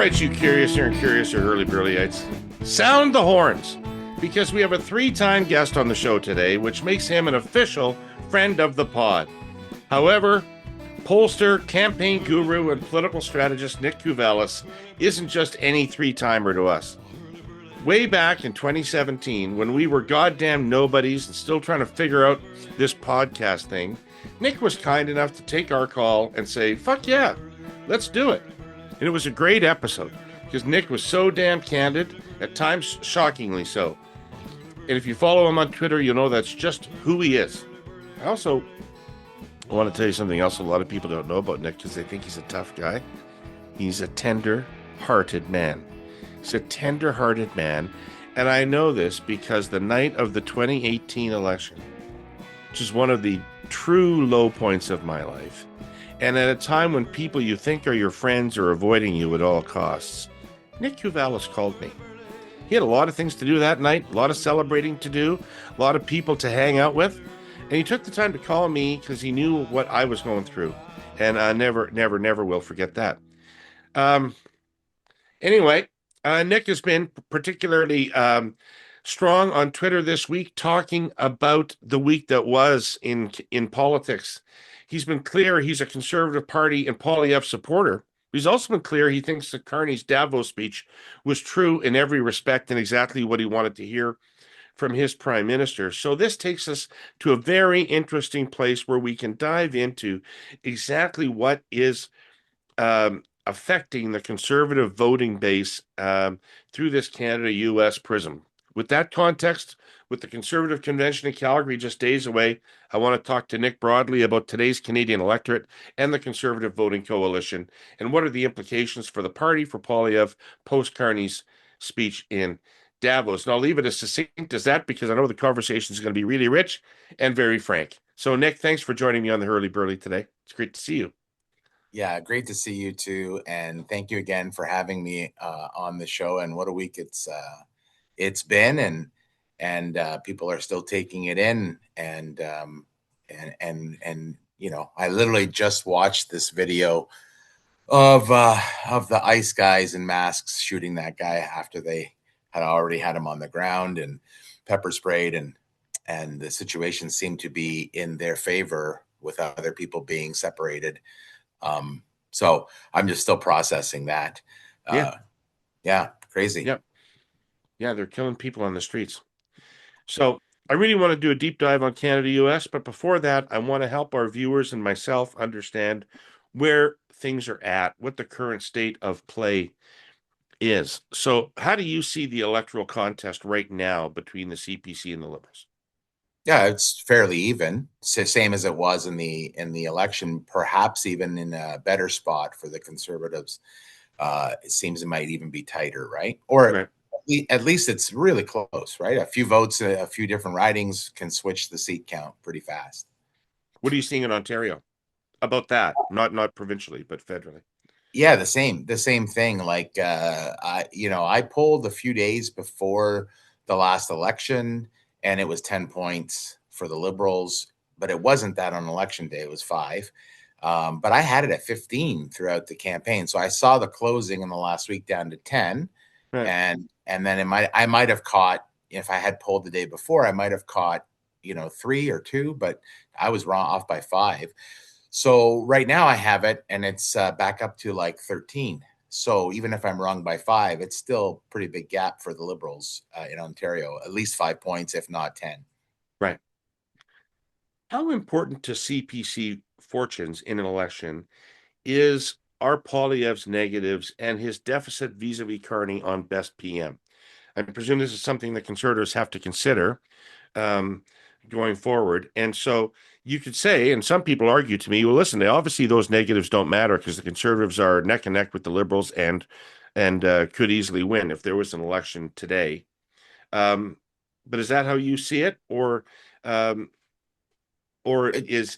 right, you curiouser and curiouser Herle Burly-ites, sound the horns, because we have a three-time guest on the show today, which makes him an official friend of the pod. However, pollster, campaign guru, and political strategist Nick Kouvalis isn't just any three-timer to us. Way back in 2017, when we were goddamn nobodies and still trying to figure out this podcast thing, Nick was kind enough to take our call and say, fuck yeah, let's do it. And it was a great episode because Nick was so damn candid, at times shockingly so. And if you follow him on Twitter, you'll know that's just who he is. I want to tell you something else a lot of people don't know about Nick because they think he's a tough guy. He's a tender-hearted man. He's a tender-hearted man. And I know this because the night of the 2018 election, which is one of the true low points of my life, and at a time when people you think are your friends are avoiding you at all costs, Nick Kouvalis called me. He had a lot of things to do that night, a lot of celebrating to do, a lot of people to hang out with, and he took the time to call me because he knew what I was going through, and I never will forget that. Anyway, Nick has been particularly strong on Twitter this week, talking about the week that was in politics. He's been clear he's a Conservative Party and Poilievre supporter. He's also been clear he thinks that Carney's Davos speech was true in every respect and exactly what he wanted to hear from his prime minister. So this takes us to a very interesting place where we can dive into exactly what is affecting the Conservative voting base through this Canada-US prism. With that context, with the Conservative Convention in Calgary just days away, I want to talk to Nick broadly about today's Canadian electorate and the Conservative voting coalition, and what are the implications for the party, for Poilievre, post-Carney's speech in Davos. And I'll leave it as succinct as that because I know the conversation is going to be really rich and very frank. So, Nick, thanks for joining me on the Herle Burly today. It's great to see you. Yeah, great to see you too, and thank you again for having me on the show. And what a week it's been, and people are still taking it in, and you know, I literally just watched this video of the ICE guys in masks shooting that guy after they had already had him on the ground and pepper sprayed, and the situation seemed to be in their favor with other people being separated. So I'm just still processing that. Yeah, crazy. Yeah, they're killing people on the streets. So I really want to do a deep dive on Canada-US, but before that, I want to help our viewers and myself understand where things are at, what the current state of play is. So how do you see the electoral contest right now between the CPC and the Liberals? Yeah, it's fairly even, same as it was in the election, perhaps even in a better spot for the Conservatives. It seems it might even be tighter, right? Or Right. at least it's really close, right? A few votes, a few different ridings can switch the seat count pretty fast. What are you seeing in Ontario about that? Not provincially, but federally. Yeah, the same thing. Like I polled a few days before the last election, and it was 10 points for the Liberals, but it wasn't that on election day. It was 5. But I had it at 15 throughout the campaign. So I saw the closing in the last week down to 10. Right. And then I might have caught, if I had polled the day before, I might have caught, 3 or 2, but I was wrong off by 5. So right now I have it, and it's back up to like 13. So even if I'm wrong by 5, it's still a pretty big gap for the Liberals in Ontario, at least 5 points, if not 10. Right. How important to CPC fortunes in an election is our Poilievre's negatives and his deficit vis-a-vis Carney on best PM? I presume this is something that Conservatives have to consider going forward. And so you could say, and some people argue to me, well, listen, obviously those negatives don't matter because the Conservatives are neck and neck with the Liberals and could easily win if there was an election today. But is that how you see it, or is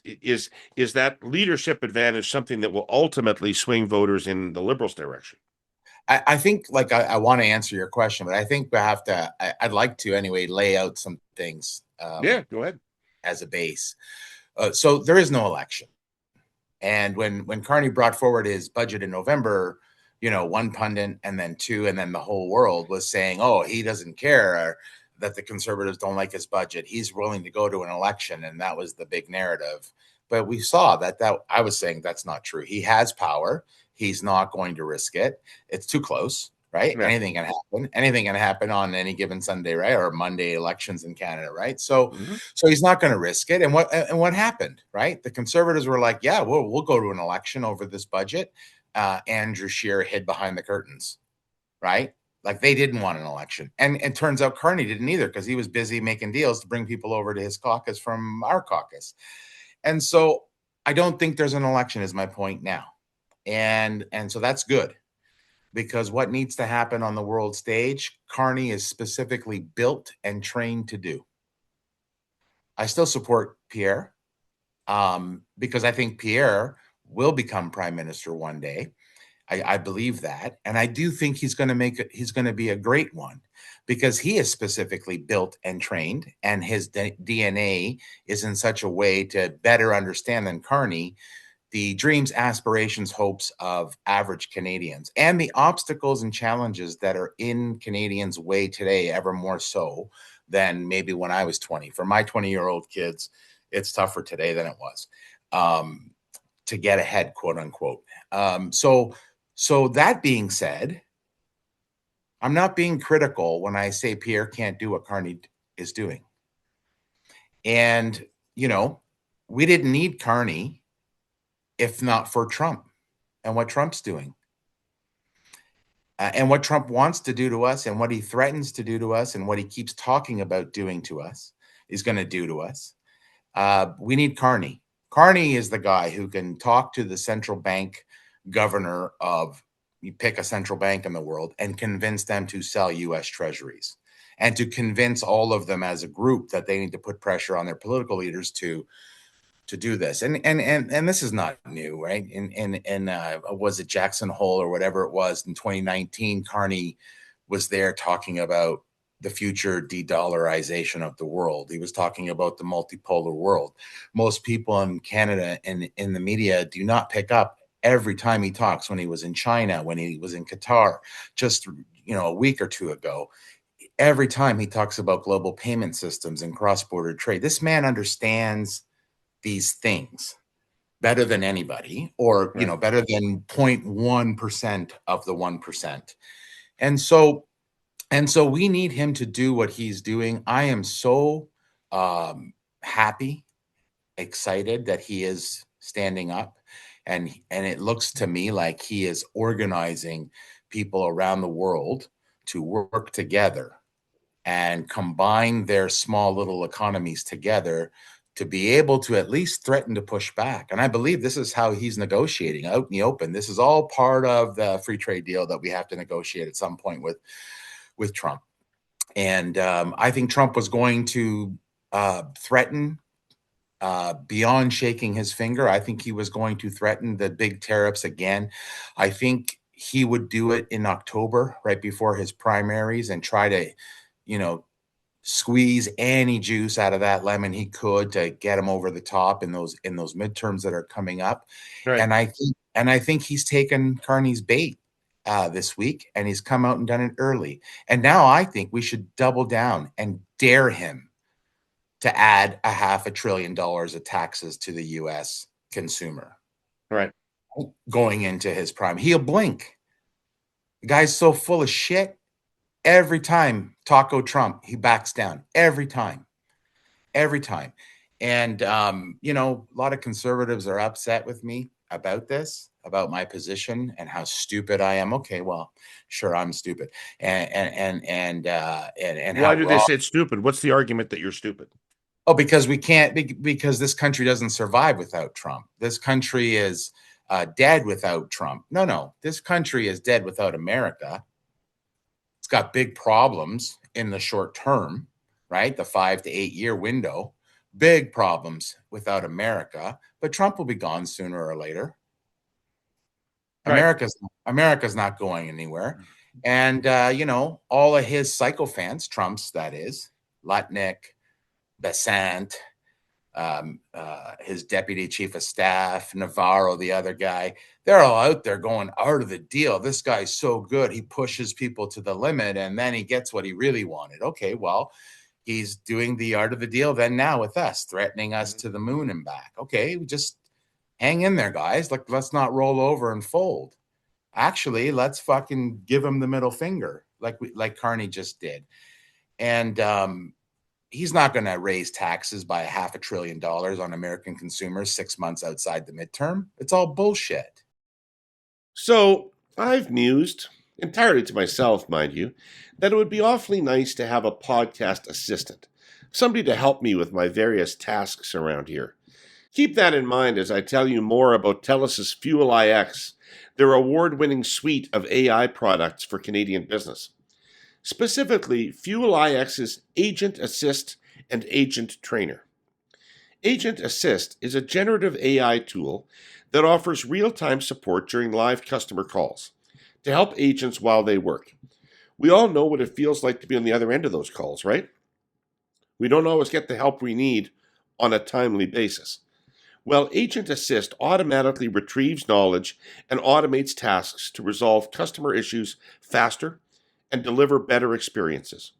that leadership advantage something that will ultimately swing voters in the Liberals' direction? I think, like, I want to answer your question, but I think we have to, I'd like to anyway, lay out some things. Yeah, go ahead. As a base. So there is no election. And when Carney brought forward his budget in November, one pundit and then two, and then the whole world was saying, oh, he doesn't care, or that the Conservatives don't like his budget. He's willing to go to an election. And that was the big narrative. But we saw that I was saying that's not true. He has power. He's not going to risk it. It's too close, right? Yeah. Anything can happen. Anything can happen on any given Sunday, right? Or Monday elections in Canada, right? So he's not going to risk it. And what happened, right? The Conservatives were like, yeah, we'll go to an election over this budget. Andrew Scheer hid behind the curtains, right? Like they didn't want an election. And it turns out Carney didn't either, because he was busy making deals to bring people over to his caucus from our caucus. And so I don't think there's an election is my point now. And so that's good, because what needs to happen on the world stage, Carney is specifically built and trained to do. I still support Pierre because I think Pierre will become prime minister one day. I believe that. And I do think he's going to be a great one, because he is specifically built and trained, and his DNA is in such a way to better understand than Carney the dreams, aspirations, hopes of average Canadians, and the obstacles and challenges that are in Canadians' way today, ever more so than maybe when I was 20. For my 20-year-old kids, it's tougher today than it was to get ahead, quote unquote. So that being said, I'm not being critical when I say Pierre can't do what Carney is doing. And, we didn't need Carney if not for Trump and what Trump's doing. And what Trump wants to do to us, and what he threatens to do to us, and what he keeps talking about doing to us is going to do to us. We need Carney. Carney is the guy who can talk to the central bank governor of, you pick a central bank in the world, and convince them to sell U.S. treasuries, and to convince all of them as a group that they need to put pressure on their political leaders to do this. And this is not new, right? Was it Jackson Hole or whatever it was in 2019? Carney was there talking about the future de-dollarization of the world. He was talking about the multipolar world. Most people in Canada and in the media do not pick up every time he talks, when he was in China, when he was in Qatar, just a week or two ago. Every time he talks about global payment systems and cross-border trade, this man understands these things better than anybody, or better than 0.1% of the 1%. And so we need him to do what he's doing. I am so happy, excited that he is standing up, and it looks to me like he is organizing people around the world to work together and combine their small little economies together to be able to at least threaten to push back. And I believe this is how he's negotiating out in the open. This is all part of the free trade deal that we have to negotiate at some point with Trump. And I think Trump was going to threaten beyond shaking his finger. I think he was going to threaten the big tariffs again. I think he would do it in October, right before his primaries, and try to, squeeze any juice out of that lemon he could to get him over the top in those midterms that are coming up. Right. And I think he's taken Carney's bait this week, and he's come out and done it early. And now I think we should double down and dare him to add $500 billion of taxes to the U.S. consumer. Right. Going into his prime. He'll blink. The guy's so full of shit. Every time Taco Trump, he backs down. Every time. And, a lot of conservatives are upset with me about this, about my position and how stupid I am. Okay, well, sure, I'm stupid. And why do they say it's stupid? What's the argument that you're stupid? Oh, because we can't, because this country doesn't survive without Trump. This country is dead without Trump. No, this country is dead without America. It's got big problems in the short term, right? The 5 to 8 year window, big problems without America, but Trump will be gone sooner or later. Right. America's not going anywhere. And, all of his sycophants, Trump's, that is, Lutnick, Besant, his deputy chief of staff, Navarro, the other guy, they're all out there going art of the deal. This guy's so good. He pushes people to the limit and then he gets what he really wanted. Okay, well, he's doing the art of the deal then now with us, threatening us to the moon and back. Okay, we just hang in there, guys. Like, let's not roll over and fold. Actually, let's fucking give him the middle finger, like Carney just did. And he's not going to raise taxes by $500 billion on American consumers 6 months outside the midterm. It's all bullshit. So I've mused, entirely to myself, mind you, that it would be awfully nice to have a podcast assistant, somebody to help me with my various tasks around here. Keep that in mind as I tell you more about TELUS's Fuel-iX, their award-winning suite of AI products for Canadian business. Specifically, Fuel-iX's Agent Assist and Agent Trainer. Agent Assist is a generative AI tool that offers real-time support during live customer calls to help agents while they work. We all know what it feels like to be on the other end of those calls, right? We don't always get the help we need on a timely basis. Well, Agent Assist automatically retrieves knowledge and automates tasks to resolve customer issues faster and deliver better experiences.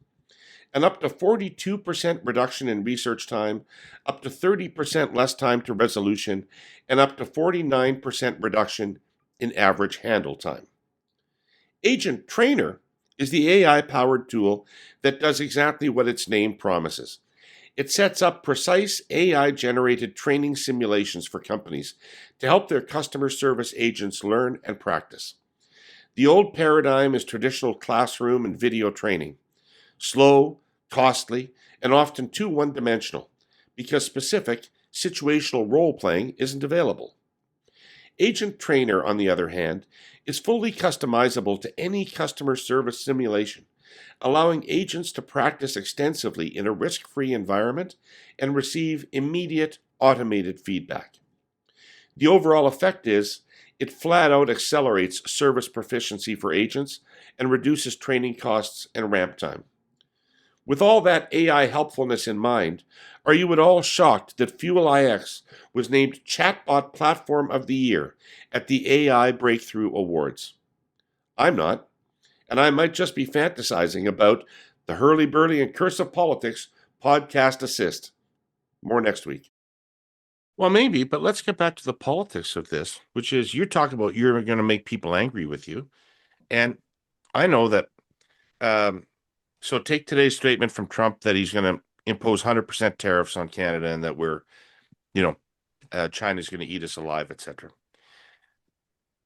An up to 42% reduction in research time, up to 30% less time to resolution, and up to 49% reduction in average handle time. Agent Trainer is the AI-powered tool that does exactly what its name promises. It sets up precise AI-generated training simulations for companies to help their customer service agents learn and practice. The old paradigm is traditional classroom and video training. Slow, costly, and often too one-dimensional because specific, situational role-playing isn't available. Agent Trainer, on the other hand, is fully customizable to any customer service simulation, allowing agents to practice extensively in a risk-free environment and receive immediate automated feedback. The overall effect is it flat out accelerates service proficiency for agents and reduces training costs and ramp time. With all that AI helpfulness in mind, are you at all shocked that Fuel-iX was named Chatbot Platform of the Year at the AI Breakthrough Awards? I'm not, and I might just be fantasizing about the Herle Burly and Curse of Politics podcast assist. More next week. Well, maybe, but let's get back to the politics of this, which is you're talking about you're going to make people angry with you. And I know that, so take today's statement from Trump that he's going to impose 100% tariffs on Canada and that we're, China's going to eat us alive, etc.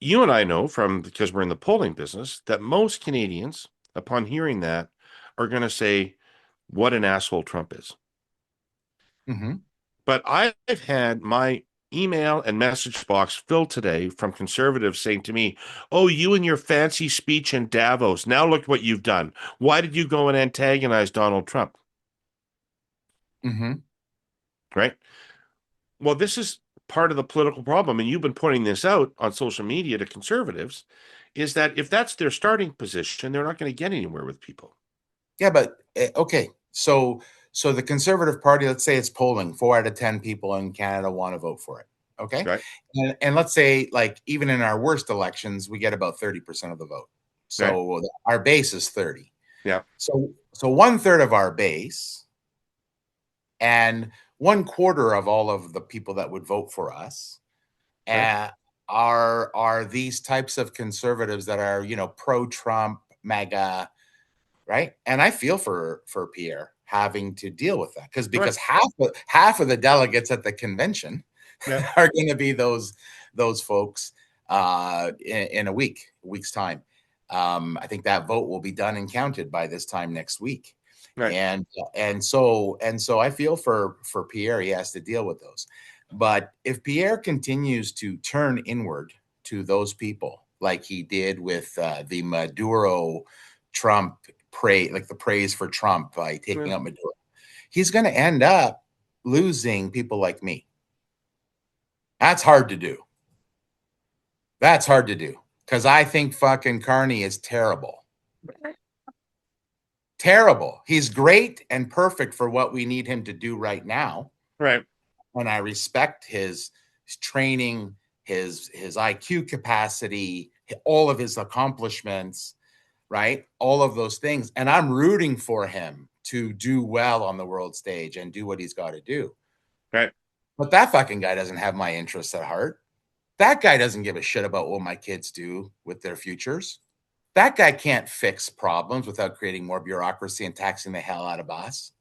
You and I know because we're in the polling business, that most Canadians, upon hearing that, are going to say, what an asshole Trump is. Mm-hmm. But I've had my email and message box filled today from conservatives saying to me, oh, you and your fancy speech in Davos, now look what you've done. Why did you go and antagonize Donald Trump? Mm-hmm. Right? Well, this is part of the political problem, and you've been pointing this out on social media to conservatives, is that if that's their starting position, they're not going to get anywhere with people. Yeah, but okay. So the Conservative Party, let's say it's polling 4 out of 10 people in Canada want to vote for it. Okay. Right. And let's say, like, even in our worst elections, we get about 30% of the vote. So right. Our base is 30. Yeah. So 1/3 of our base and 1/4 of all of the people that would vote for us are these types of conservatives that are, pro-Trump, MAGA, right? And I feel for Pierre having to deal with that because half of the delegates at the convention are going to be those folks in a week's time. I think that vote will be done and counted by this time next week. Right. And so I feel for Pierre, he has to deal with those. But if Pierre continues to turn inward to those people like he did with the Maduro Trump the praise for Trump by taking out Maduro, he's going to end up losing people like me. That's hard to do. Because I think fucking Carney is terrible. Terrible. He's great and perfect for what we need him to do right now. Right. and I respect his training, his IQ capacity, all of his accomplishments, right? All of those things. And I'm rooting for him to do well on the world stage and do what he's got to do. Right. But that fucking guy doesn't have my interests at heart. That guy doesn't give a shit about what my kids do with their futures. That guy can't fix problems without creating more bureaucracy and taxing the hell out of us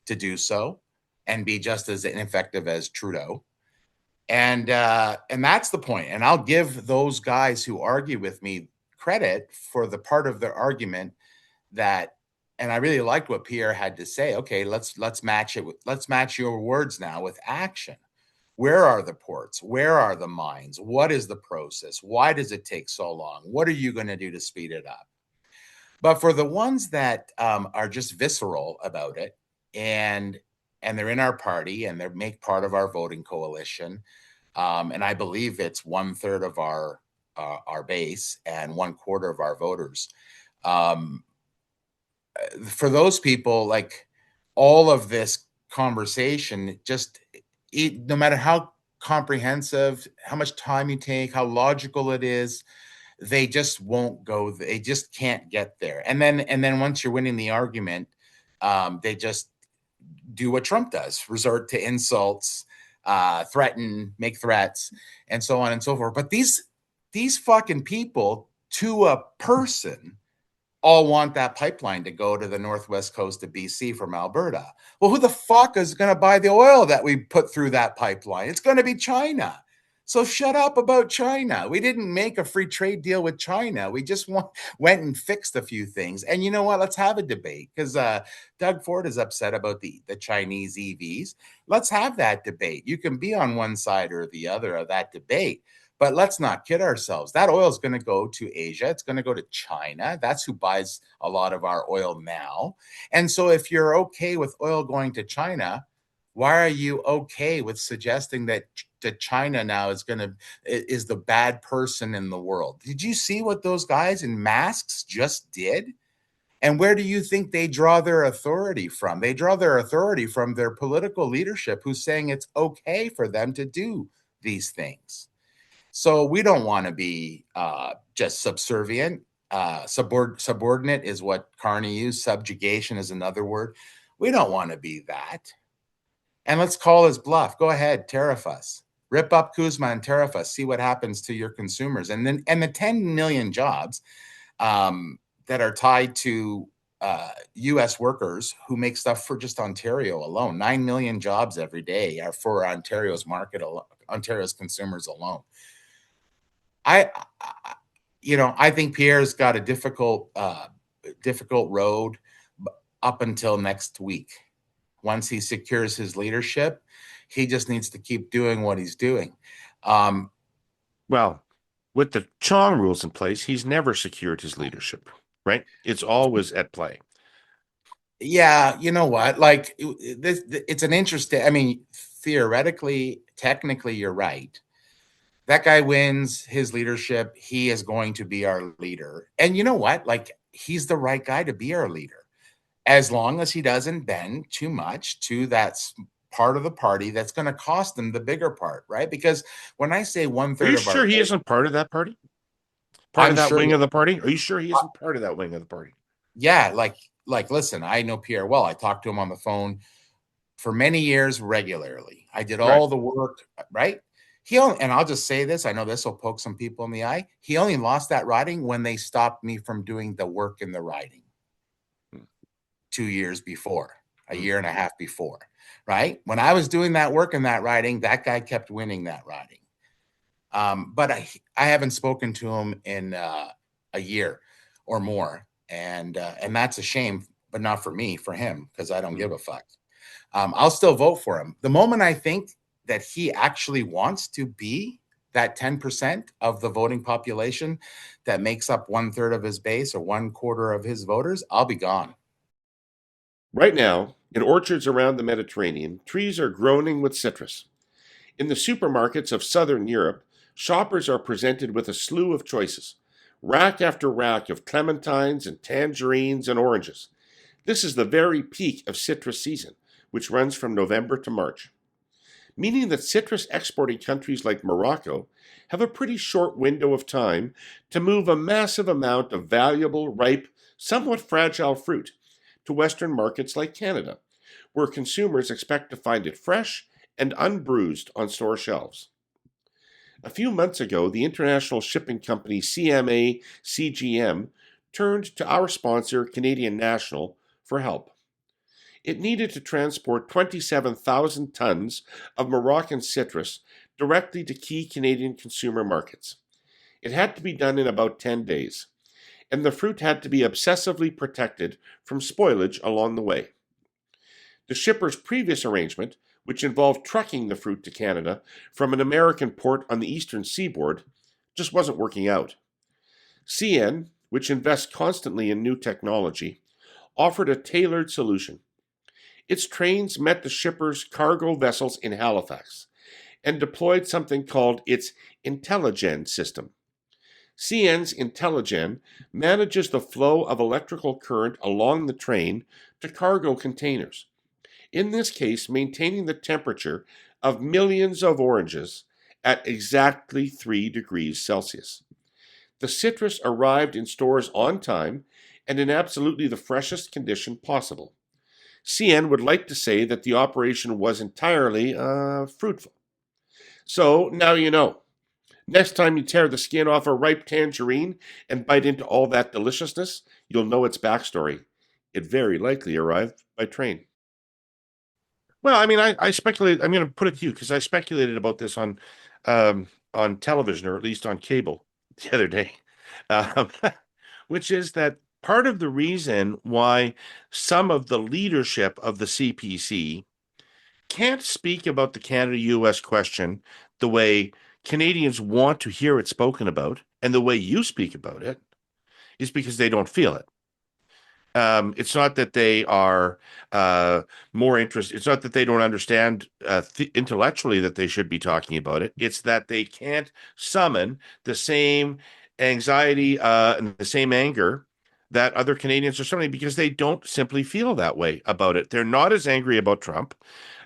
to do so and be just as ineffective as Trudeau. And that's the point. And I'll give those guys who argue with me credit for the part of their argument that, and I really liked what Pierre had to say. Okay, let's match your words now with action. Where are the ports? Where are the mines? What is the process? Why does it take so long? What are you going to do to speed it up? But for the ones that are just visceral about it, and they're in our party and they make part of our voting coalition, and I believe it's 1/3 of our base and 1/4 of our voters. For those people, like, all of this conversation, just no matter how comprehensive, how much time you take, how logical it is, they just won't go. They just can't get there. And then once you're winning the argument, they just do what Trump does: resort to insults, threaten, make threats, and so on and so forth. But these fucking people, to a person, all want that pipeline to go to the northwest coast of BC from Alberta. Well, who the fuck is going to buy the oil that we put through that pipeline? It's going to be China. So shut up about China. We didn't make a free trade deal with China. We just went and fixed a few things. And you know what? Let's have a debate, because Doug Ford is upset about the Chinese EVs. Let's have that debate. You can be on one side or the other of that debate. But let's not kid ourselves. That oil is going to go to Asia. It's going to go to China. That's who buys a lot of our oil now. And so if you're okay with oil going to China, why are you okay with suggesting that China now is the bad person in the world? Did you see what those guys in masks just did? And where do you think they draw their authority from? They draw their authority from their political leadership, who's saying it's okay for them to do these things. So we don't want to be just subservient. Subordinate is what Carney used. Subjugation is another word. We don't want to be that. And let's call his bluff. Go ahead, tariff us. Rip up Kuzma and tariff us. See what happens to your consumers. And the 10 million jobs that are tied to U.S. workers who make stuff for just Ontario alone. 9 million jobs every day are for Ontario's market, Ontario's consumers alone. I think Pierre's got a difficult road up until next week. Once he secures his leadership, he just needs to keep doing what he's doing. Well, with the Chong rules in place, he's never secured his leadership, right? It's always at play. Yeah, you know what? Like, it's an interesting. I mean, theoretically, technically, you're right. That guy wins his leadership. He is going to be our leader. And you know what? Like, he's the right guy to be our leader, as long as he doesn't bend too much to that part of the party that's going to cost him the bigger part, right? Because when I say 1/3 Are you of sure he isn't part of that party? Part of that wing of the party? Are you sure he isn't part of that wing of the party? Yeah, like, listen, I know Pierre well. I talked to him on the phone for many years regularly. I did all the work, right? And I'll just say this, I know this will poke some people in the eye. He only lost that riding when they stopped me from doing the work in the riding 2 years before, a year and a half before, right? When I was doing that work in that riding, that guy kept winning that riding. But I haven't spoken to him in a year or more. And that's a shame, but not for me, for him, because I don't give a fuck. I'll still vote for him. The moment I think that he actually wants to be that 10% of the voting population that makes up 1/3 of his base or 1/4 of his voters, I'll be gone. Right now, in orchards around the Mediterranean, trees are groaning with citrus. In the supermarkets of southern Europe, shoppers are presented with a slew of choices, rack after rack of clementines and tangerines and oranges. This is the very peak of citrus season, which runs from November to March. meaning that citrus exporting countries like Morocco have a pretty short window of time to move a massive amount of valuable, ripe, somewhat fragile fruit to Western markets like Canada, where consumers expect to find it fresh and unbruised on store shelves. A few months ago, the international shipping company CMA CGM turned to our sponsor, Canadian National, for help. It needed to transport 27,000 tons of Moroccan citrus directly to key Canadian consumer markets. It had to be done in about 10 days, and the fruit had to be obsessively protected from spoilage along the way. The shipper's previous arrangement, which involved trucking the fruit to Canada from an American port on the eastern seaboard, just wasn't working out. CN, which invests constantly in new technology, offered a tailored solution. Its trains met the shipper's cargo vessels in Halifax and deployed something called its Intelligen system. CN's Intelligen manages the flow of electrical current along the train to cargo containers, in this case maintaining the temperature of millions of oranges at exactly 3 degrees Celsius. The citrus arrived in stores on time and in absolutely the freshest condition possible. CN would like to say that the operation was entirely fruitful. So now you know. Next time you tear the skin off a ripe tangerine and bite into all that deliciousness, you'll know its backstory. It very likely arrived by train. Well, I mean, I speculate. I'm going to put it to you because I speculated about this on television, or at least on cable, the other day, um, which is that part of the reason why some of the leadership of the CPC can't speak about the Canada-US question the way Canadians want to hear it spoken about, and the way you speak about it, is because they don't feel it. It's not that they are more interested. It's not that they don't understand intellectually that they should be talking about it. It's that they can't summon the same anxiety and the same anger that other Canadians are summoning because they don't simply feel that way about it. They're not as angry about Trump.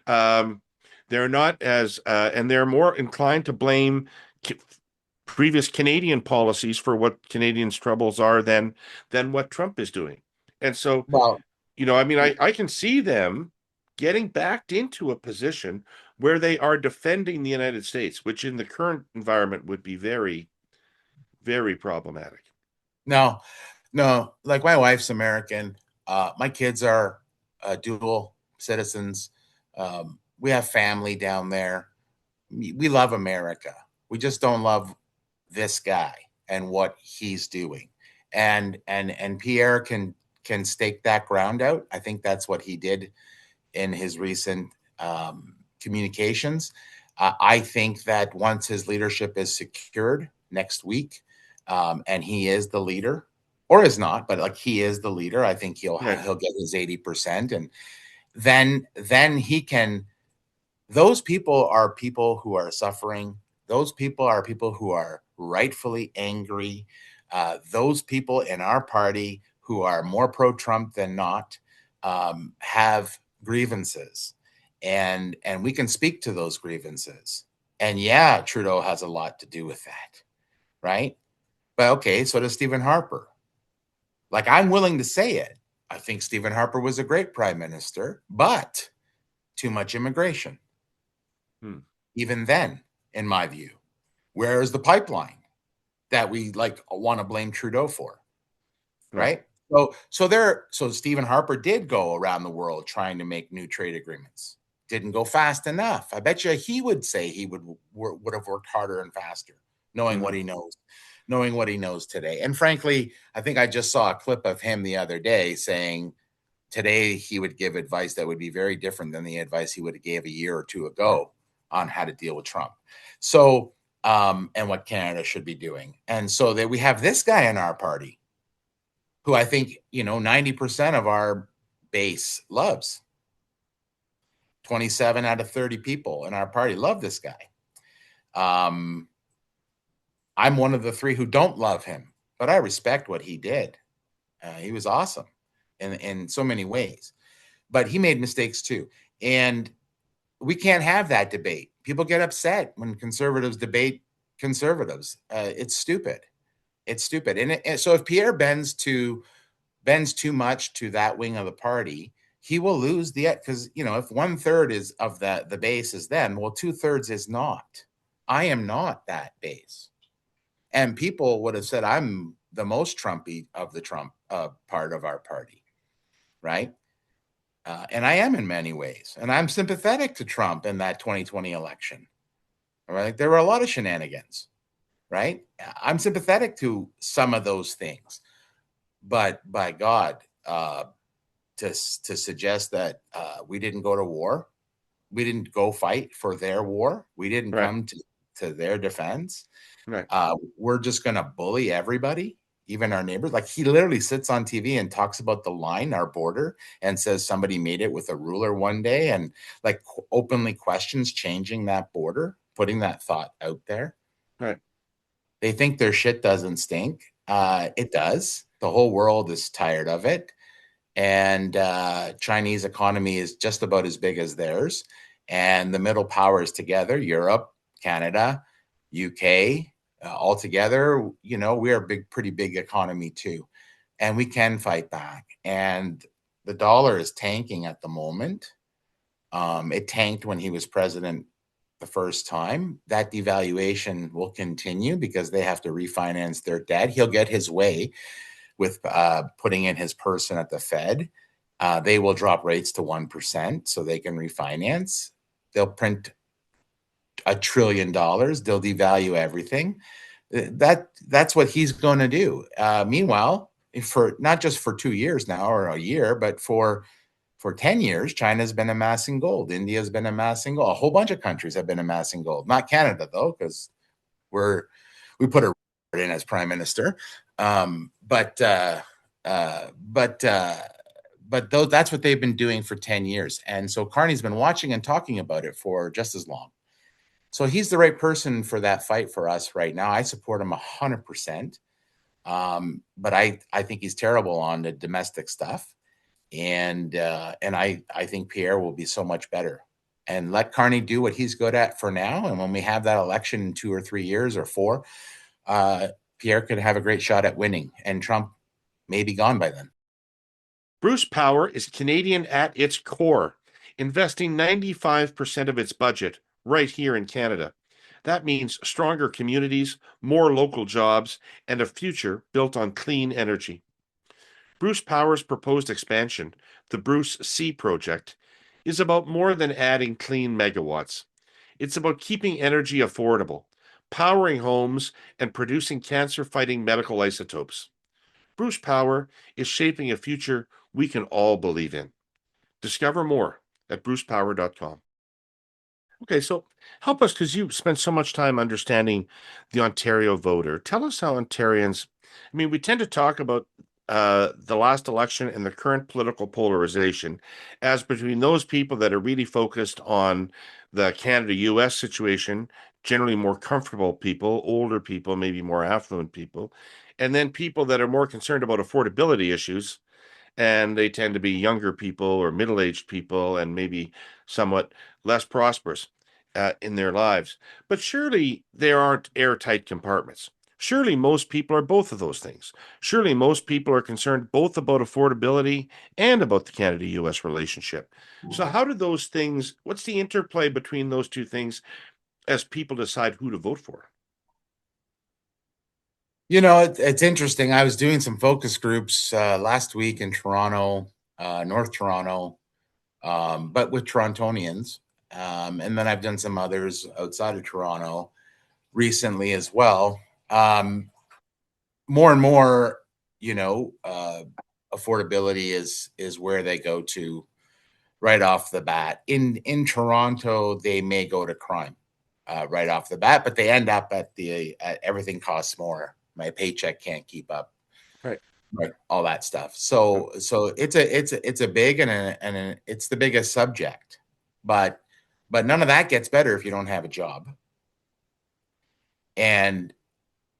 Um, they're not as, and they're more inclined to blame previous Canadian policies for what Canadians' troubles are than what Trump is doing. And so, Well, I mean, I can see them getting backed into a position where they are defending the United States, which in the current environment would be very, very problematic. no, no. Like my wife's American. My kids are dual citizens. We have family down there. We love America. We just don't love this guy and what he's doing. And Pierre can stake that ground out. I think that's what he did in his recent communications. I think that once his leadership is secured next week, and he is the leader, or is not, but like he is the leader, I think he'll get his 80%, and then he can. Those people are people who are suffering. Those people are people who are rightfully angry. Those people in our party who are more pro-Trump than not have grievances, and we can speak to those grievances. And yeah, Trudeau has a lot to do with that, right? But okay, so does Stephen Harper. Like, I'm willing to say it. I think Stephen Harper was a great prime minister, but too much immigration. Even then, in my view, where is the pipeline that we want to blame Trudeau for? Right? So Stephen Harper did go around the world trying to make new trade agreements. Didn't go fast enough. I bet you he would say he would have worked harder and faster, knowing what he knows today. And frankly, I think I just saw a clip of him the other day saying today he would give advice that would be very different than the advice he would have gave a year or two ago on how to deal with Trump. So, and what Canada should be doing. And so that we have this guy in our party who I think, 90% of our base loves. 27 out of 30 people in our party love this guy. I'm one of the 3 who don't love him, but I respect what he did. He was awesome in so many ways, but he made mistakes too. And we can't have that debate. People get upset when conservatives debate conservatives. It's stupid. It's stupid. And so if Pierre bends too much to that wing of the party, he will lose because if 1/3 is of the base is them, well, 2/3 is not. I am not that base. And people would have said I'm the most Trumpy of the Trump part of our party, right? And I am in many ways. And I'm sympathetic to Trump in that 2020 election. Right? There were a lot of shenanigans, right? I'm sympathetic to some of those things. But by God, to suggest that we didn't go to war, we didn't go fight for their war, we didn't come to their defense, we're just going to bully everybody, even our neighbors. Like, he literally sits on TV and talks about the line, our border, and says somebody made it with a ruler one day, and like openly questions changing that border, putting that thought out there. Right. They think their shit doesn't stink. It does. The whole world is tired of it. And Chinese economy is just about as big as theirs. And the middle powers together, Europe, Canada, UK, all together, we are pretty big economy too. And we can fight back. And the dollar is tanking at the moment. It tanked when he was president the first time. That devaluation will continue because they have to refinance their debt. He'll get his way with putting in his person at the Fed. They will drop rates to 1% so they can refinance. They'll print $1 trillion. They'll devalue everything. That's what he's going to do. Meanwhile, for not just for 2 years now or a year, but for 10 years, China's been amassing gold. India's been amassing gold. A whole bunch of countries have been amassing gold. Not Canada, though, because we put a in as prime minister. But that's what they've been doing for 10 years. And so Carney's been watching and talking about it for just as long. So he's the right person for that fight for us right now. I support him 100%. But I think he's terrible on the domestic stuff. And I think Pierre will be so much better. And let Carney do what he's good at for now. And when we have that election in 2 or 3 years or 4, Pierre could have a great shot at winning, and Trump may be gone by then. Bruce Power is Canadian at its core, investing 95% of its budget right here in Canada. That means stronger communities, more local jobs, and a future built on clean energy. Bruce Power's proposed expansion, the Bruce C project, is about more than adding clean megawatts. It's about keeping energy affordable, powering homes, and producing cancer-fighting medical isotopes. Bruce Power is shaping a future we can all believe in. Discover more at brucepower.com. Okay, so help us, because you spent so much time understanding the Ontario voter. Tell us how Ontarians, we tend to talk about the last election and the current political polarization as between those people that are really focused on the Canada-US situation, generally more comfortable people, older people, maybe more affluent people, and then people that are more concerned about affordability issues, and they tend to be younger people or middle-aged people and maybe somewhat less prosperous in their lives. But surely there aren't airtight compartments. Surely most people are both of those things. Surely most people are concerned both about affordability and about the Canada-US relationship. So how do those things, what's the interplay between those two things as people decide who to vote for? It's interesting. I was doing some focus groups last week in Toronto, North Toronto, but with Torontonians. And then I've done some others outside of Toronto recently as well. More and more, affordability is where they go to right off the bat. In Toronto, they may go to crime right off the bat, but they end up at everything costs more. My paycheck can't keep up, right? All that stuff. So it's a big and it's the biggest subject, but none of that gets better if you don't have a job. And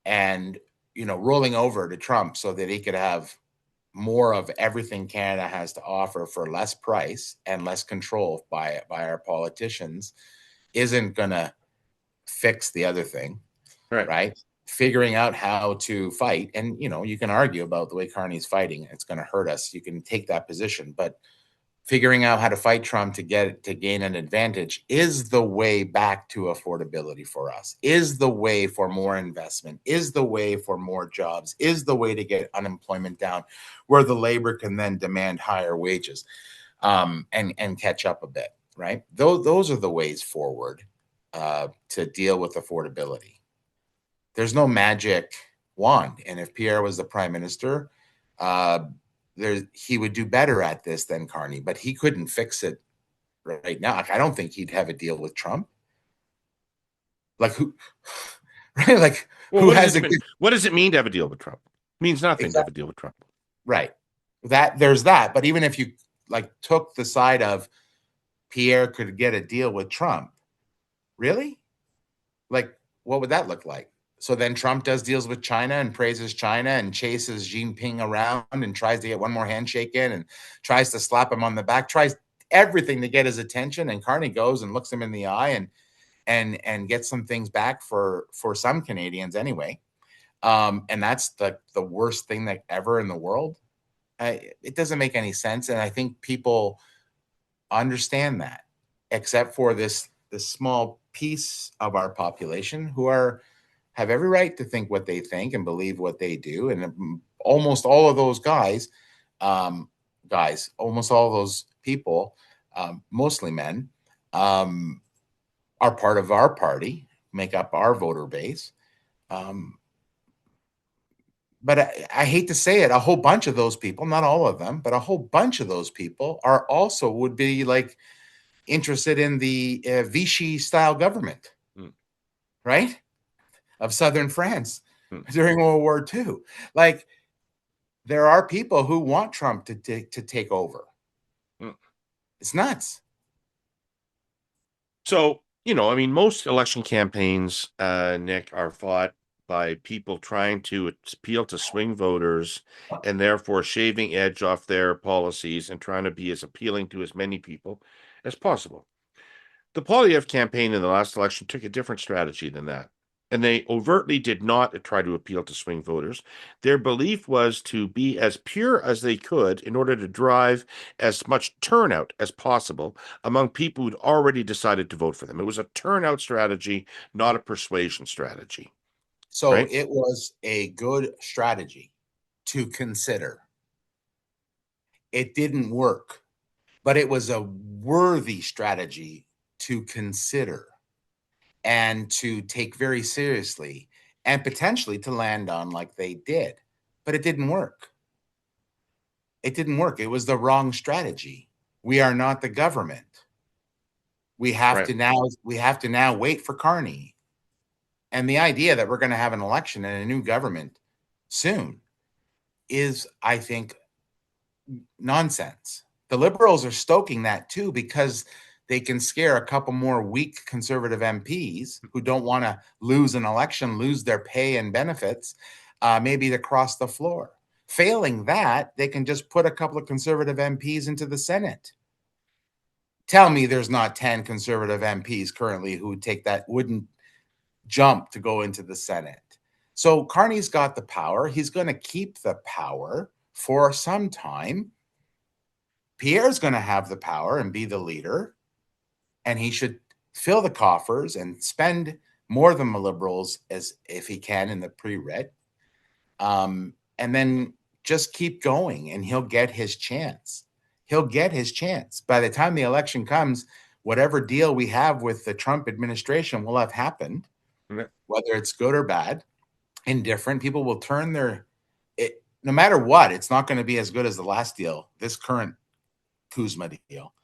rolling over to Trump so that he could have more of everything Canada has to offer for less price and less control by our politicians isn't going to fix the other thing, right? Figuring out how to fight, and you can argue about the way Carney's fighting, it's going to hurt us. You can take that position, but figuring out how to fight Trump to gain an advantage is the way back to affordability for us, is the way for more investment, is the way for more jobs, is the way to get unemployment down, where the labor can then demand higher wages, and catch up a bit, right? Those are the ways forward to deal with affordability. There's no magic wand, and if Pierre was the prime minister, he would do better at this than Carney, but he couldn't fix it right now. Like, I don't think he'd have a deal with Trump. Like, who, right? Like, well, who what does it mean to have a deal with Trump? It means nothing to have a deal with Trump. Right. There's that. But even if you took the side of Pierre could get a deal with Trump, really? Like, what would that look like? So then Trump does deals with China and praises China and chases Xi Jinping around and tries to get one more handshake in and tries to slap him on the back, tries everything to get his attention. And Carney goes and looks him in the eye and gets some things back for some Canadians anyway. And that's the worst thing that ever in the world. It doesn't make any sense. And I think people understand that, except for this small piece of our population who have every right to think what they think and believe what they do. And almost all of those almost all those people, mostly men, are part of our party, make up our voter base. But I hate to say it, a whole bunch of those people, not all of them, but a whole bunch of those people would be like interested in the Vichy style government, right? Of Southern France during World War II. Like, there are people who want Trump to take over. It's nuts. So, I mean, most election campaigns, Nick, are fought by people trying to appeal to swing voters and therefore shaving edge off their policies and trying to be as appealing to as many people as possible. The Poilievre campaign in the last election took a different strategy than that. And they overtly did not try to appeal to swing voters. Their belief was to be as pure as they could in order to drive as much turnout as possible among people who'd already decided to vote for them. It was a turnout strategy, not a persuasion strategy. So right? It was a good strategy to consider. It didn't work, but it was a worthy strategy to consider and to take very seriously and potentially to land on like they did. But it didn't work. It didn't work. It was the wrong strategy. We are not the government. We have to now wait for Carney. And the idea that we're going to have an election and a new government soon is, I think, nonsense. The Liberals are stoking that too because they can scare a couple more weak conservative MPs who don't want to lose an election, lose their pay and benefits, maybe to cross the floor. Failing that, they can just put a couple of conservative MPs into the Senate. Tell me there's not 10 conservative MPs currently who wouldn't jump to go into the Senate. So Carney's got the power. He's going to keep the power for some time. Pierre's going to have the power and be the leader. And he should fill the coffers and spend more than the Liberals as if he can in the pre-writ. And then just keep going and he'll get his chance. He'll get his chance. By the time the election comes, whatever deal we have with the Trump administration will have happened, whether it's good or bad, indifferent. People will turn no matter what, it's not going to be as good as the last deal, this current Kuzma deal.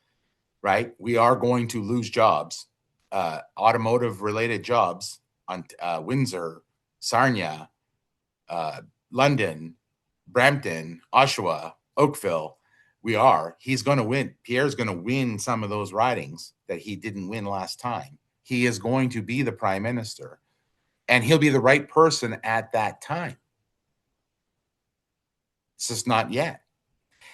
Right? We are going to lose jobs, automotive-related jobs on Windsor, Sarnia, London, Brampton, Oshawa, Oakville. He's going to win. Pierre's going to win some of those ridings that he didn't win last time. He is going to be the prime minister, and he'll be the right person at that time. It's just not yet.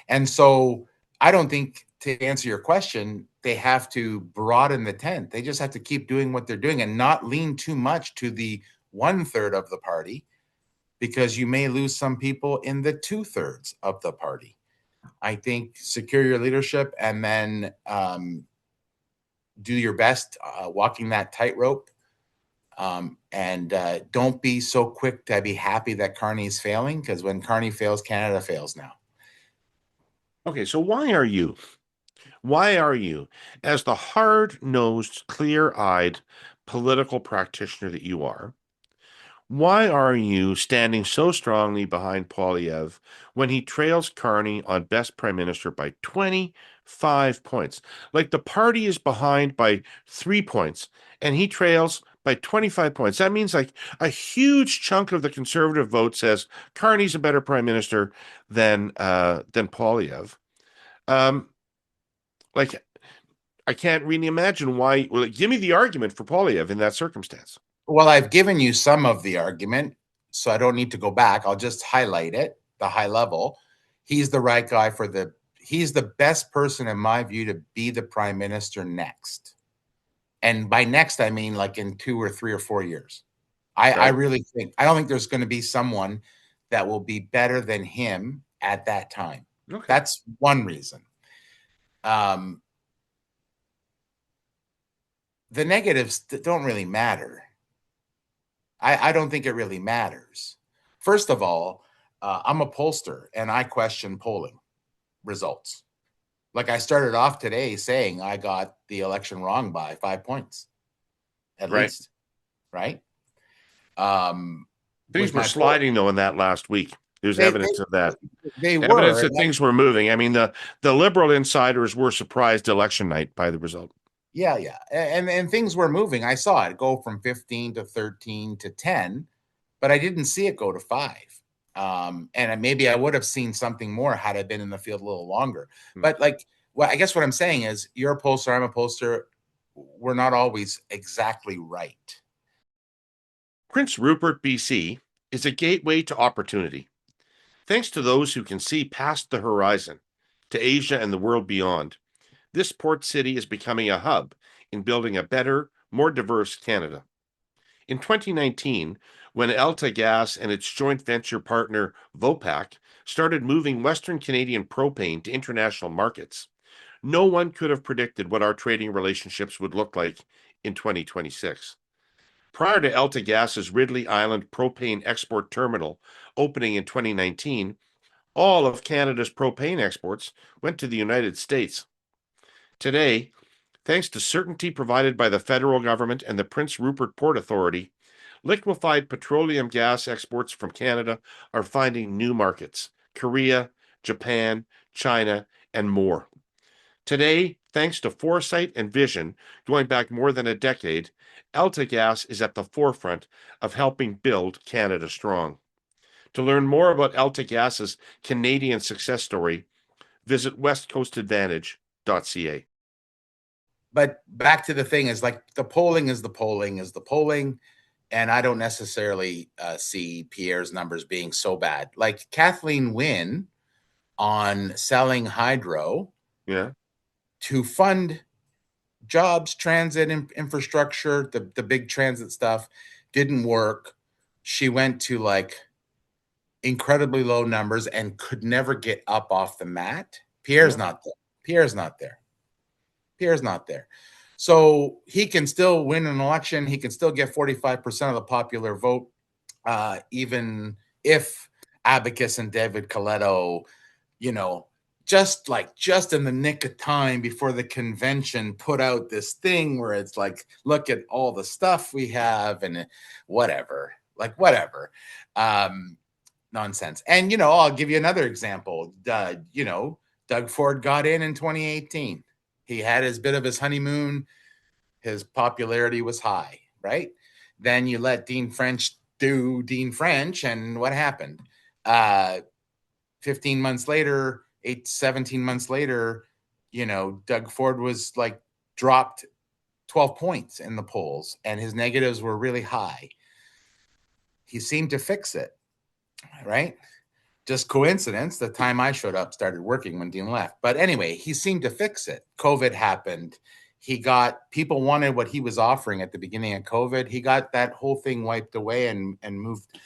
And so I don't think, to answer your question, they have to broaden the tent. They just have to keep doing what they're doing and not lean too much to the 1/3 of the party, because you may lose some people in the 2/3 of the party. I think secure your leadership and then do your best walking that tightrope. And don't be so quick to be happy that Carney's failing, because when Carney fails, Canada fails now. Okay, so why are you, as the hard-nosed, clear-eyed political practitioner that you are, why are you standing so strongly behind Poilievre when he trails Carney on best prime minister by 25 points? Like, the party is behind by 3 points and he trails by 25 points. That means like a huge chunk of the conservative vote says Carney's a better prime minister than Poilievre. Um, like, I can't really imagine why. Well, give me the argument for Poilievre in that circumstance. Well, I've given you some of the argument, so I don't need to go back. I'll just highlight it, the high level. He's the right guy he's the best person, in my view, to be the prime minister next. And by next, I mean like in 2 or 3 or 4 years. I really think, I don't think there's going to be someone that will be better than him at that time. Okay. That's one reason. The negatives don't really matter. I don't think it really matters. First of all, I'm a pollster and I question polling results. Like, I started off today saying I got the election wrong by 5 points, at least, right? Things were sliding though in that last week. There's evidence of that. They evidence were. that things were moving. I mean, the Liberal insiders were surprised election night by the result. Yeah. And things were moving. I saw it go from 15 to 13 to 10, but I didn't see it go to 5. And maybe I would have seen something more had I been in the field a little longer. But like, well, I guess what I'm saying is, you're a pollster, I'm a pollster. We're not always exactly right. Prince Rupert, BC, is a gateway to opportunity. Thanks to those who can see past the horizon to Asia and the world beyond, this port city is becoming a hub in building a better, more diverse Canada. In 2019, when Alta Gas and its joint venture partner Vopak started moving Western Canadian propane to international markets, no one could have predicted what our trading relationships would look like in 2026. Prior to Alta Gas's Ridley Island propane export terminal opening in 2019, all of Canada's propane exports went to the United States. Today, thanks to certainty provided by the federal government and the Prince Rupert Port Authority, liquefied petroleum gas exports from Canada are finding new markets: Korea, Japan, China, and more. Today, thanks to foresight and vision going back more than a decade, Alta Gas is at the forefront of helping build Canada strong. To learn more about Alta Gas's Canadian success story, visit westcoastadvantage.ca. But back to the thing is, like, the polling is the polling is the polling. And I don't necessarily see Pierre's numbers being so bad. Like, Kathleen Wynne on selling hydro to fund jobs, transit infrastructure, the big transit stuff didn't work. She went to like incredibly low numbers and could never get up off the mat. Pierre's not there. Pierre's not there. So he can still win an election. He can still get 45% of the popular vote, even if Abacus and David Coletto, just in the nick of time before the convention, put out this thing where it's like, look at all the stuff we have and whatever. Nonsense. And, I'll give you another example. Doug Ford got in 2018. He had his bit of his honeymoon. His popularity was high, right? Then you let Dean French do Dean French, and what happened? 17 months later, Doug Ford was like dropped 12 points in the polls, and his negatives were really high. He seemed to fix it, right? just coincidence, the time I showed up started working when Dean left. But anyway, he seemed to fix it. COVID happened. He got people wanted what he was offering at the beginning of COVID. He got that whole thing wiped away and moved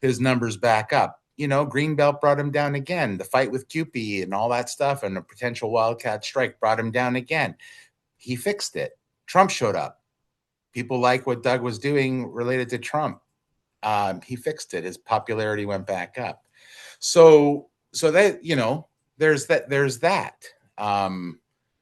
his numbers back up. You know, Greenbelt brought him down again. The fight with QP and all that stuff and a potential wildcat strike brought him down again. He fixed it. Trump showed up. People like what Doug was doing related to Trump. He fixed it. His popularity went back up. So that, you know, there's that.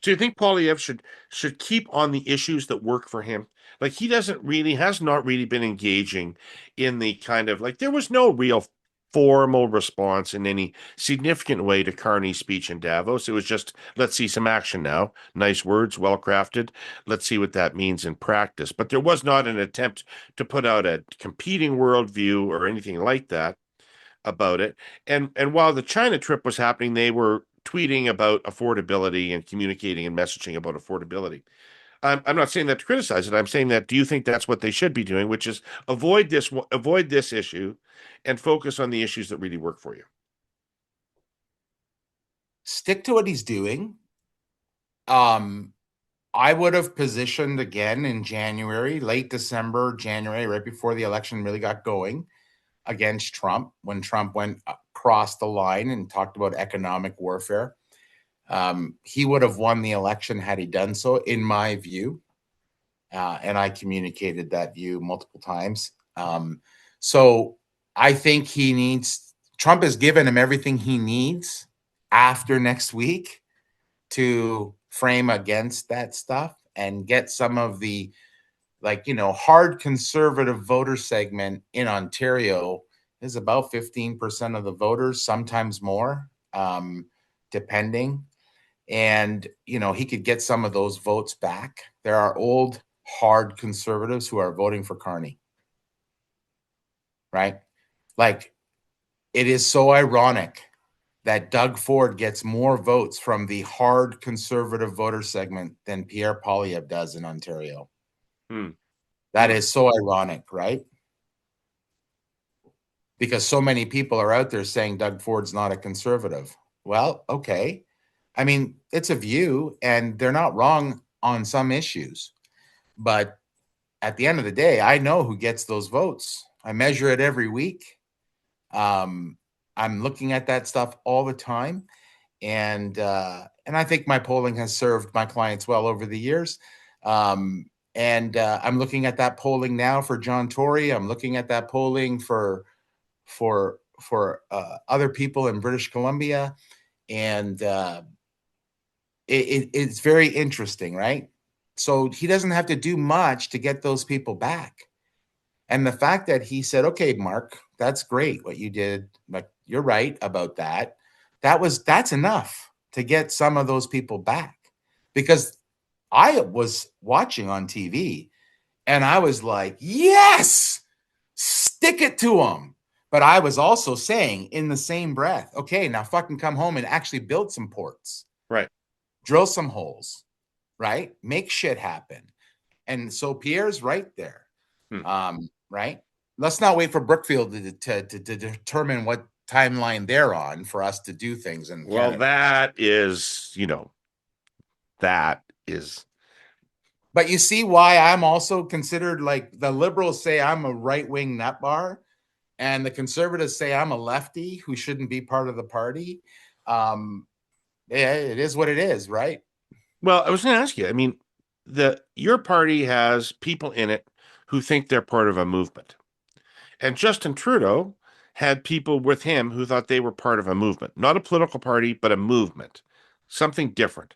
Do you think Poilievre should keep on the issues that work for him? Like he has not really been engaging in the kind of like there was no real formal response in any significant way to Carney's speech in Davos. It was just, let's see some action now. Nice words, well crafted. Let's see what that means in practice. But there was not an attempt to put out a competing worldview or anything like that about it. And while the China trip was happening, they were tweeting about affordability and communicating and messaging about affordability. I'm not saying that to criticize it. I'm saying that, do you think that's what they should be doing, which is avoid this issue and focus on the issues that really work for you? Stick to what he's doing. I would have positioned again in January, late December, January, right before the election really got going, against Trump, when Trump went across the line and talked about economic warfare. He would have won the election had he done so, in my view. And I communicated that view multiple times. So I think Trump has given him everything he needs after next week to frame against that stuff and get some of the, like, you know, hard conservative voter segment in Ontario is about 15% of the voters, sometimes more, depending. And, you know, he could get some of those votes back. There are old, hard conservatives who are voting for Carney. Right? Like, it is so ironic that Doug Ford gets more votes from the hard conservative voter segment than Pierre Poilievre does in Ontario. That is so ironic, right? Because so many people are out there saying Doug Ford's not a conservative. Well, okay. I mean, it's a view, and they're not wrong on some issues. But at the end of the day, I know who gets those votes. I measure it every week. I'm looking at that stuff all the time. And I think my polling has served my clients well over the years. I'm looking at that polling now for John Tory. I'm looking at that polling for other people in British Columbia. And it's very interesting, right? So he doesn't have to do much to get those people back. And the fact that he said, okay, Mark, that's great what you did. Like, you're right about that. That's enough to get some of those people back. Because I was watching on TV and I was like, yes, stick it to them. But I was also saying in the same breath, okay, now fucking come home and actually build some ports. Right. Drill some holes, right? Make shit happen. And so Pierre's right there. Right? Let's not wait for Brookfield to determine what timeline they're on for us to do things. And well, that is, you know, that is. But you see why I'm also considered, like, the liberals say I'm a right-wing nut bar, and the conservatives say I'm a lefty who shouldn't be part of the party. Yeah, it is what it is, right? Well, I was going to ask you. I mean, your party has people in it who think they're part of a movement, and Justin Trudeau had people with him who thought they were part of a movement, not a political party, but a movement, something different.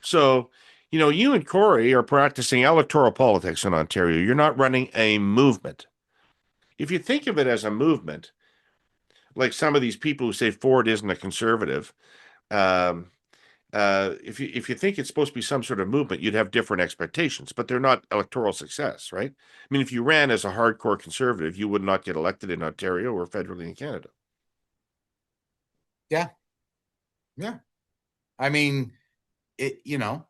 So, you know, you and Corey are practicing electoral politics in Ontario. You're not running a movement. If you think of it as a movement, like some of these people who say Ford isn't a conservative, um, if you think it's supposed to be some sort of movement, you'd have different expectations, but they're not electoral success, right? I mean, if you ran as a hardcore conservative, you would not get elected in Ontario or federally in Canada. Yeah. Yeah. I mean, it, you know,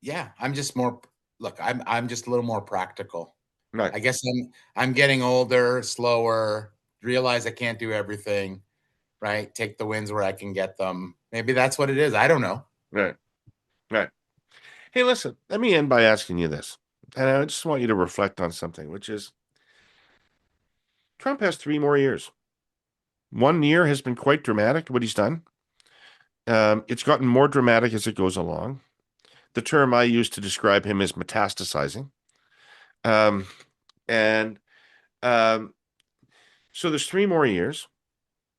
yeah, I'm just more, look, I'm just a little more practical. Right. I guess I'm getting older, slower, realize I can't do everything, right? Take the wins where I can get them. Maybe that's what it is. I don't know. Right. Right. Hey, listen, let me end by asking you this. And I just want you to reflect on something, which is Trump has 3 more years. 1 year has been quite dramatic, what he's done. It's gotten more dramatic as it goes along. The term I use to describe him is metastasizing. Um, and um, so there's 3 more years,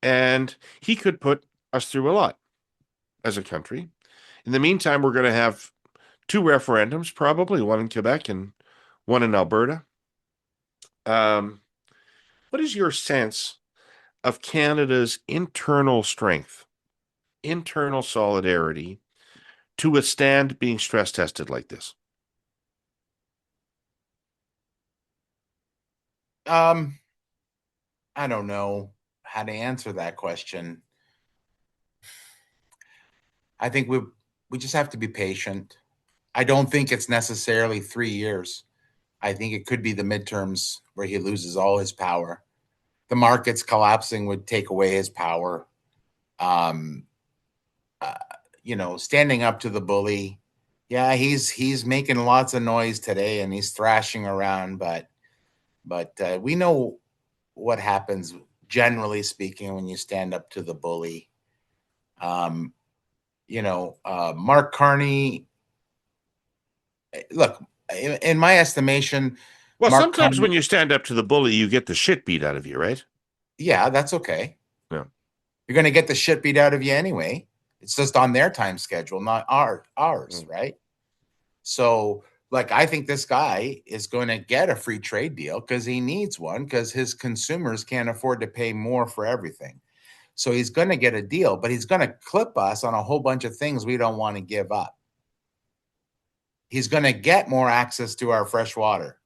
and he could put us through a lot as a country. In the meantime, we're going to have 2 referendums, probably one in Quebec and one in Alberta. Um, what is your sense of Canada's internal strength, internal solidarity to withstand being stress tested like this? Um, I don't know how to answer that question. I think we just have to be patient. I don't think it's necessarily 3 years. I think it could be the midterms where he loses all his power. The markets collapsing would take away his power. Um, uh, standing up to the bully. Yeah, he's making lots of noise today and he's thrashing around, but we know what happens generally speaking when you stand up to the bully. Um, Mark Carney. Look, in my estimation, Well, Mark sometimes Carney. when you stand up to the bully, you get the shit beat out of you, right? Yeah, that's okay. Yeah. You're going to get the shit beat out of you anyway. It's just on their time schedule, not ours, Mm. right? So, like, I think this guy is going to get a free trade deal because he needs one because his consumers can't afford to pay more for everything. So he's going to get a deal, but he's going to clip us on a whole bunch of things we don't want to give up. He's going to get more access to our fresh water.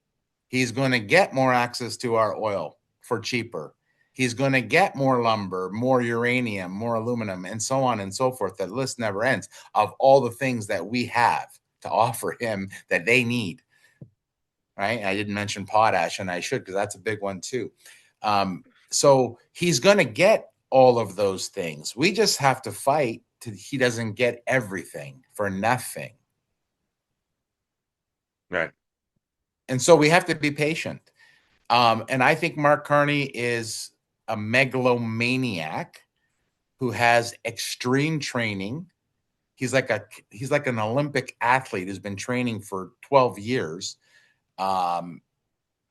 He's going to get more access to our oil for cheaper. He's going to get more lumber, more uranium, more aluminum, and so on and so forth. That list never ends of all the things that we have to offer him that they need. Right? I didn't mention potash, and I should because that's a big one too. So he's going to get all of those things. We just have to fight till he doesn't get everything for nothing. Right. And so we have to be patient. And I think Mark Carney is a megalomaniac who has extreme training. He's like an Olympic athlete who's been training for 12 years um,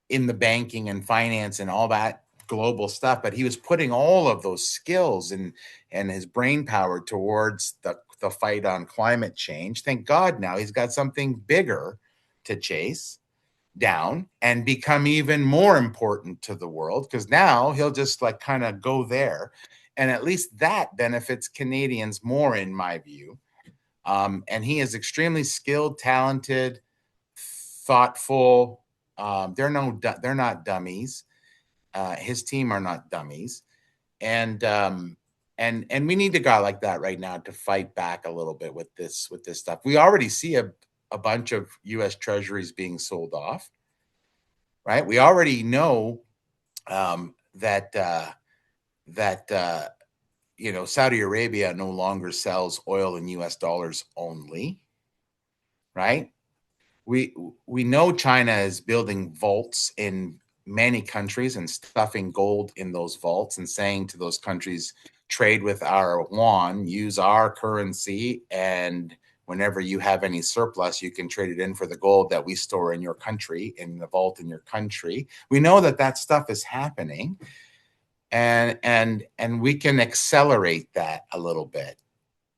in the banking and finance and all that global stuff. But he was putting all of those skills and his brain power towards the fight on climate change. Thank God now he's got something bigger to chase down and become even more important to the world because now he'll just like kind of go there. And at least that benefits Canadians more, in my view. And he is extremely skilled, talented, thoughtful. They're not dummies. His team are not dummies, and and we need a guy like that right now to fight back a little bit with this stuff. We already see a bunch of U.S. Treasuries being sold off. Right, we already know that Saudi Arabia no longer sells oil in U.S. dollars only. Right, we know China is building vaults in many countries and stuffing gold in those vaults and saying to those countries, trade with our yuan, use our currency, and whenever you have any surplus, you can trade it in for the gold that we store in your country, in the vault in your country. We know that stuff is happening, and we can accelerate that a little bit,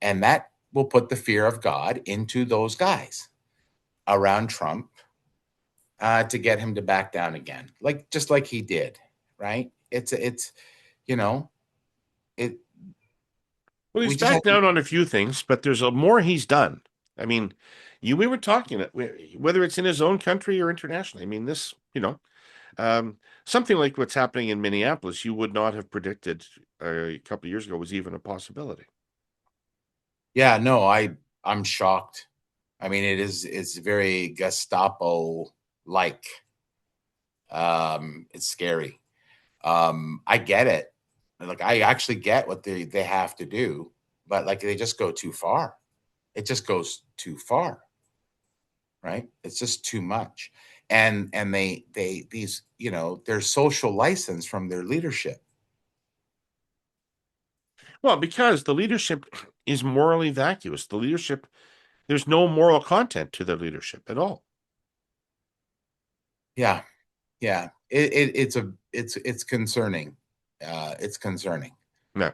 and that will put the fear of God into those guys around Trump to get him to back down again, just like he did, right? It's you know it. Well, he's We just have backed to. down on a few things, but there's a more he's done. I mean, we were talking whether it's in his own country or internationally. I mean, something like what's happening in Minneapolis, you would not have predicted a couple of years ago was even a possibility. Yeah, no, I'm shocked. I mean, it's very Gestapo like. It's scary. I get it. Like, I actually get what they have to do, but like they just go too far. It just goes too far, right? It's just too much. And they these, their social license from their leadership. Well, because the leadership is morally vacuous. The leadership, there's no moral content to the leadership at all. Yeah. Yeah. It's concerning. It's concerning. No.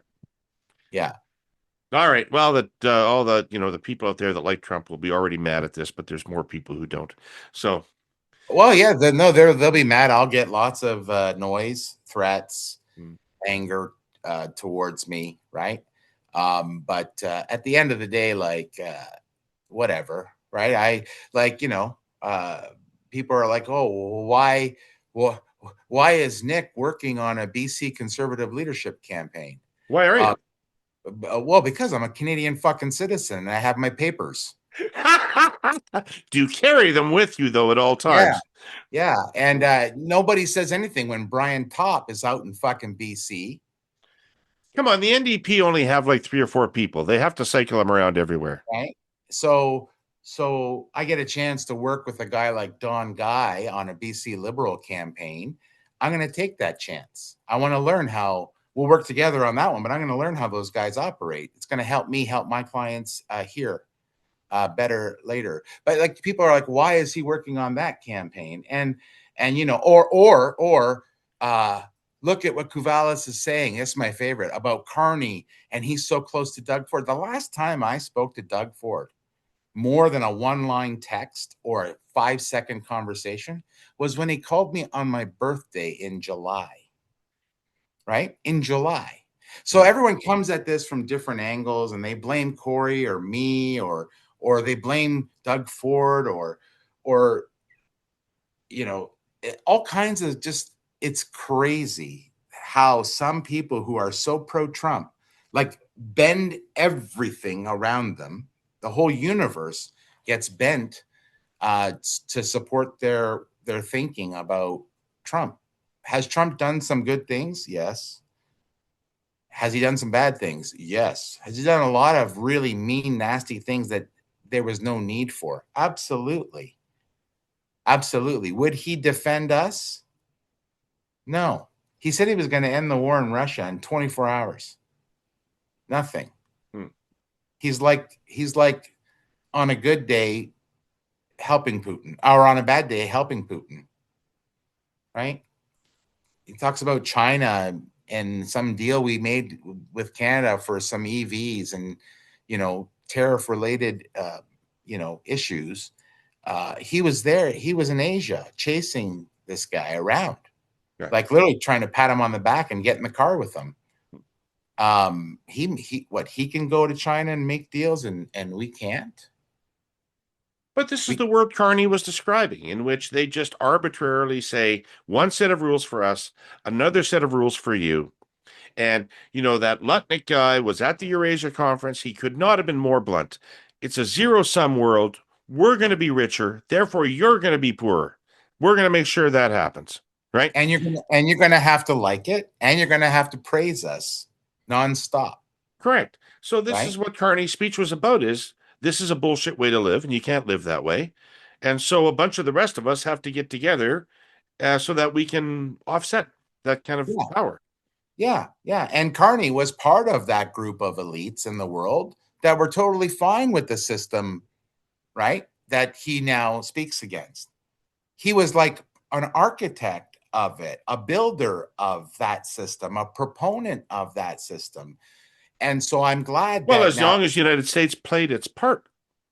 Yeah. All right. Well, that all the the people out there that like Trump will be already mad at this, but there's more people who don't. So, Well, yeah, no, they'll be mad. I'll get lots of noise, threats, mm, anger towards me, right? But at the end of the day, like whatever, right? I like, people are like, oh, well, wh- why is Nick working on a BC conservative leadership campaign? why are Uh, you? well, because I'm a Canadian fucking citizen and I have my papers. Do you carry them with you though at all Yeah. times? Yeah. And nobody says anything when Brian Topp is out in fucking BC. Come on, the NDP only have like 3 or 4 people. They have to cycle them around everywhere. Right. So I get a chance to work with a guy like Don Guy on a BC Liberal campaign. I'm going to take that chance. I want to learn how we'll work together on that one, but I'm going to learn how those guys operate. It's going to help me help my clients here better later. But like people are like, why is he working on that campaign? And or look at what Kouvalis is saying. It's my favorite about Carney, and he's so close to Doug Ford. The last time I spoke to Doug Ford, more than a one-line text or a 5-second conversation, was when he called me on my birthday in July. Right? In July. So Mm. everyone comes at this from different angles and they blame Corey or me or they blame Doug Ford or all kinds of just it's crazy how some people who are so pro-Trump like bend everything around them. The whole universe gets bent to support their thinking about Trump. Has Trump done some good things? Yes. Has he done some bad things? Yes. Has he done a lot of really mean, nasty things that there was no need for? Absolutely. Absolutely. Would he defend us? No. He said he was going to end the war in Russia in 24 hours. Nothing. Hmm. He's like on a good day helping Putin or on a bad day helping Putin. Right? He talks about China and some deal we made with Canada for some EVs and tariff related issues. He was there. He was in Asia chasing this guy around, Yeah. like literally trying to pat him on the back and get in the car with him. He can go to China and make deals and we can't. But this is We the world Carney was describing, in which they just arbitrarily say one set of rules for us, another set of rules for you. And, that Lutnick guy was at the Eurasia conference. He could not have been more blunt. It's a zero-sum world. We're going to be richer. Therefore, you're going to be poorer. We're going to make sure that happens. Right? and you're gonna have to like it, and you're gonna have to praise us nonstop, Correct. So this right? is what Carney's speech was about, is this is a bullshit way to live, and you can't live that way. And so a bunch of the rest of us have to get together so that we can offset that kind of Yeah, power. yeah, yeah. And Carney was part of that group of elites in the world that were totally fine with the system, right? That he now speaks against. He was like an architect of it, a builder of that system, a proponent of that system. And so I'm glad Well, that as now, long as the United States played its part,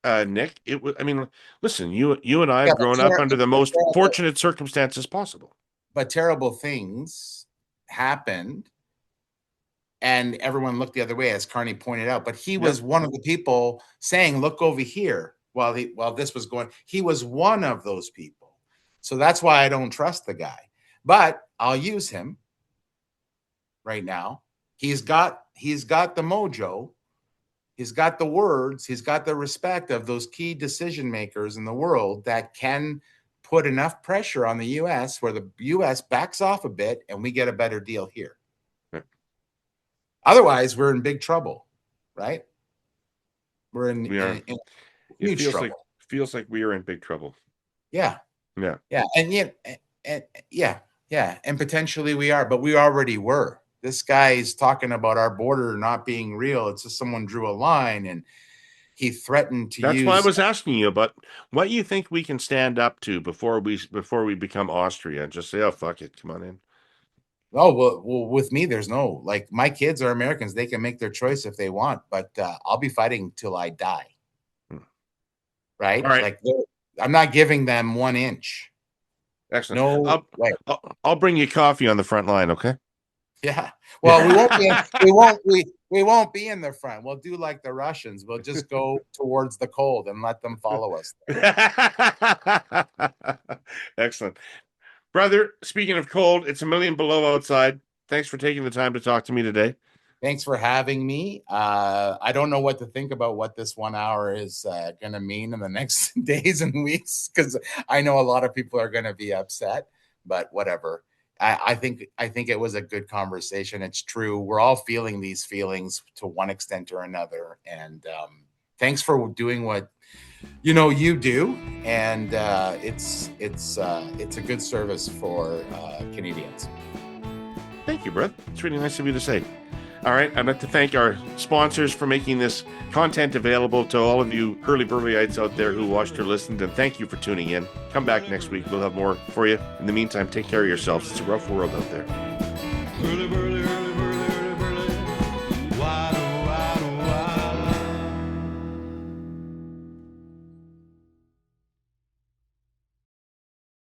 Nick, it was. I mean, listen, you and I yeah, have grown up under the most fortunate circumstances possible. but terrible things happened and everyone looked the other way, as Carney pointed out. But he Yep. was one of the people saying, "Look over here." While this was going, he was one of those people. So that's why I don't trust the guy. But I'll use him right now. He's got the mojo. He's got the words. He's got the respect of those key decision makers in the world that can put enough pressure on the U.S. where the U.S. backs off a bit and we get a better deal here. Right. Otherwise, we're in big trouble, right? We're in huge trouble. Feels like we are in big trouble. Yeah. Yeah. Yeah. And potentially we are, but we already were. This guy's talking about our border not being real. It's just someone drew a line and he threatened to use. That's why I was asking you about what you think we can stand up to before we become Austria and just say, oh, fuck it, come on in. Oh, well, with me, there's no, like, my kids are Americans. They can make their choice if they want, but I'll be fighting till I die. Right? All right. Like, I'm not giving them 1 inch. Excellent. No way. I'll bring you coffee on the front line, okay? Yeah. Well, we won't be in the front. We'll do like the Russians. We'll just go towards the cold and let them follow us. Excellent. Brother, speaking of cold, it's 1,000,000 below outside. Thanks for taking the time to talk to me today. Thanks for having me. I don't know what to think about what this 1 hour is going to mean in the next days and weeks, because I know a lot of people are going to be upset, but whatever. I think it was a good conversation. It's true. We're all feeling these feelings to one extent or another. And thanks for doing what you do. And it's a good service for Canadians. Thank you, brother. It's really nice of you to say. All right. I'd like to thank our sponsors for making this content available to all of you Herle Burly-ites out there who watched or listened. And thank you for tuning in. Come back next week. We'll have more for you. In the meantime, take care of yourselves. It's a rough world out there.